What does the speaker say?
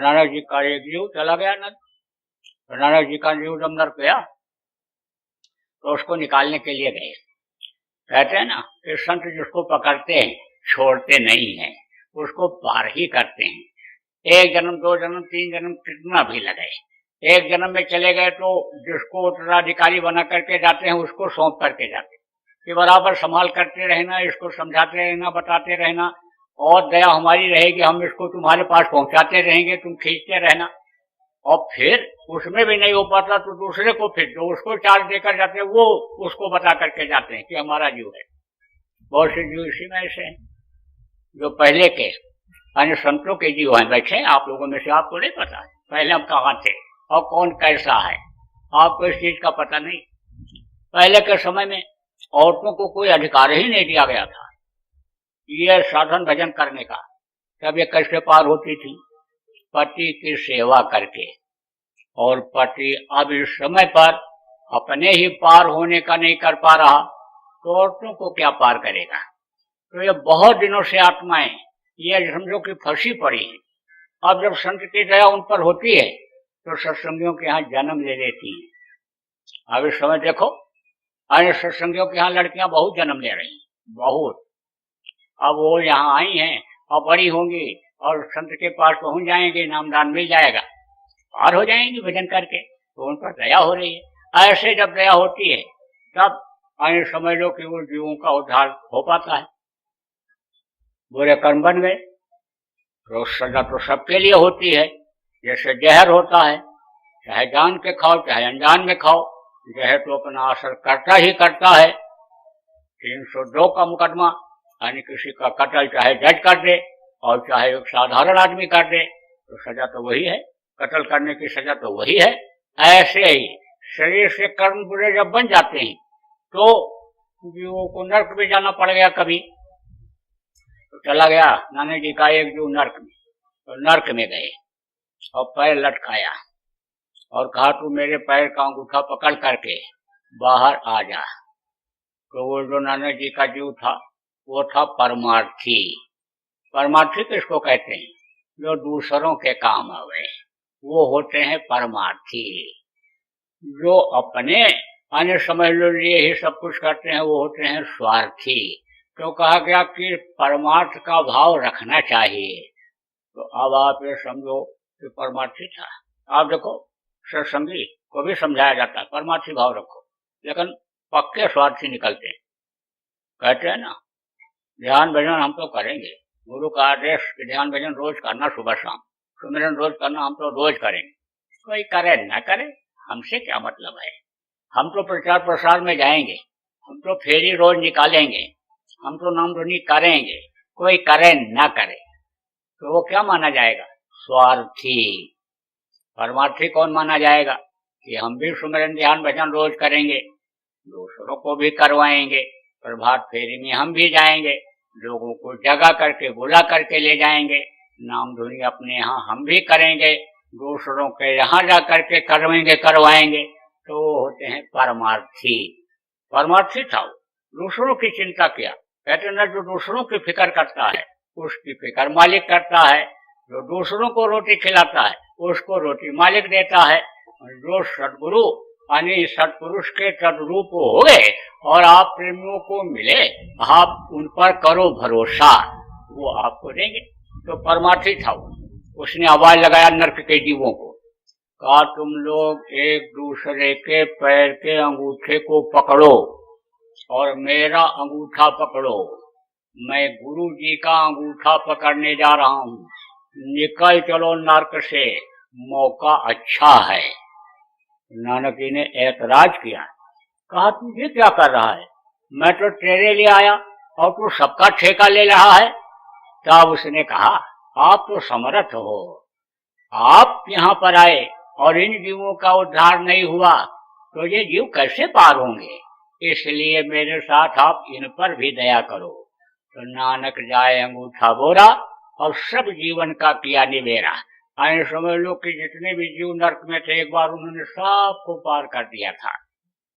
नानक जी का एक जीव चला गया नर्क। तो नानक जी का जीव जब नर्क गया तो उसको निकालने के लिए गए। कहते हैं ना कि संत जिसको पकड़ते हैं छोड़ते नहीं हैं, उसको पार ही करते हैं। एक जन्म, दो जन्म, तीन जन्म कितना भी लगे, एक जन्म में चले गए तो जिसको उत्तराधिकारी बना करके जाते हैं उसको सौंप करके जाते हैं कि बराबर संभाल करते रहना, इसको समझाते रहना, बताते रहना, और दया हमारी रहेगी, हम इसको तुम्हारे पास पहुंचाते रहेंगे, तुम खींचते रहना। और फिर उसमें भी नहीं हो पाता तो दूसरे को, फिर जो उसको चार्ज देकर जाते हैं वो उसको बता करके जाते हैं कि हमारा जीव है। बहुत से जीव इसी में ऐसे हैं जो पहले के अन्य संतों के जीव हैं। बैठे आप लोगों में से आपको नहीं पता पहले हम कहाँ थे और कौन कैसा है, आपको इस चीज का पता नहीं। पहले के समय में औरतों को कोई अधिकार ही नहीं दिया गया था ये साधन भजन करने का। तब ये कैसे पार होती थी? पति की सेवा करके। और पति अब इस समय पर अपने ही पार होने का नहीं कर पा रहा तो औरतों को क्या पार करेगा? तो ये बहुत दिनों से आत्माएं ये समझो कि फंसी पड़ी है। अब जब संत की दया उन पर होती है तो सत्संगियों के यहाँ जन्म ले लेती है। अब इस समय देखो अन्य सत्संगियों के यहाँ लड़कियां बहुत जन्म ले रही हैं, बहुत। अब वो यहाँ आई हैं और बड़ी होंगी और संत के पास पहुंच जाएंगे, नामदान मिल जाएगा, पार हो जाएंगी भजन करके, तो उन पर दया हो रही है। ऐसे जब दया होती है तब अन्य समझ लो कि वो जीवों का उद्धार हो पाता है। बुरे कर्म बन गए तो सजा तो सबके लिए होती है। जैसे जहर होता है, चाहे जान के खाओ चाहे अनजान में खाओ, जहर तो अपना असर करता ही करता है। 302 का मुकदमा यानी किसी का कत्ल चाहे जज कर दे और चाहे एक साधारण आदमी कर दे तो सजा तो वही है, कत्ल करने की सजा तो वही है। ऐसे ही शरीर से कर्म बुरे जब बन जाते हैं तो जीवों को नर्क में जाना पड़ गया। कभी तो चला गया नानक जी का एक जीव नर्क में, तो नर्क में गए और पैर लटकाया और कहा तू मेरे पैर का अंगूठा पकड़ करके बाहर आ जा। तो वो जो नानक जी का जीव था वो था परमार्थी। परमार्थी किसको कहते हैं? जो दूसरों के काम आवे वो होते हैं परमार्थी। जो अपने अन्य समझ लो लिए ही सब कुछ करते हैं वो होते हैं स्वार्थी। तो कहा गया कि परमार्थ का भाव रखना चाहिए। तो अब आप ये समझो कि परमार्थी था। आप देखो सत्संगी को भी समझाया जाता है परमार्थी भाव रखो, लेकिन पक्के स्वार्थी निकलते हैं। कहते हैं ना ध्यान भजन हम तो करेंगे, गुरु का आदेश कि ध्यान भजन रोज करना, सुबह शाम सुमिरन रोज करना, हम तो रोज करेंगे। कोई करे न करे हमसे क्या मतलब है? हम तो प्रचार प्रसार में जाएंगे, हम तो फेरी रोज निकालेंगे, हम तो नाम ध्वनि करेंगे, कोई करे न करे तो वो क्या माना जाएगा? स्वार्थी। परमार्थी कौन माना जाएगा? कि हम भी सुमिरन ध्यान भजन रोज करेंगे, दूसरों को भी करवाएंगे, प्रभात फेरी में हम भी जाएंगे, लोगों को जगा करके बुला करके ले जाएंगे, नाम धुनी अपने यहाँ हम भी करेंगे, दूसरों के यहाँ जा करके करवाएंगे, तो वो होते हैं परमार्थी। परमार्थी था वो, दूसरों की चिंता किया। कहते ना जो दूसरों की फिक्र करता है उसकी फिक्र मालिक करता है, जो दूसरों को रोटी खिलाता है उसको रोटी मालिक देता है। जो सद्गुरु यानी सत्पुरुष के तद्रूप हो गए और आप प्रेमियों को मिले, आप उन पर करो भरोसा, वो आपको देंगे। तो परमार्थी था वो। उसने आवाज लगाया नर्क के जीवों को, कहा तुम लोग एक दूसरे के पैर के अंगूठे को पकड़ो और मेरा अंगूठा पकड़ो, मैं गुरु जी का अंगूठा पकड़ने जा रहा हूं, निकल चलो नर्क से, मौका अच्छा है। नानक जी ने ऐतराज किया, कहा तू ये क्या कर रहा है? मैं तो तेरे लिए आया और तू सबका ठेका ले रहा है। तब उसने कहा आप तो समर्थ हो, आप यहाँ पर आए और इन जीवों का उद्धार नहीं हुआ तो ये जीव कैसे पार होंगे? इसलिए मेरे साथ आप इन पर भी दया करो। तो नानक जाए अंगूठा बोरा और सब जीवन का किया निबेरा। आए समझ लो कि जितने भी जीव नर्क में थे एक बार उन्होंने सबको पार कर दिया था।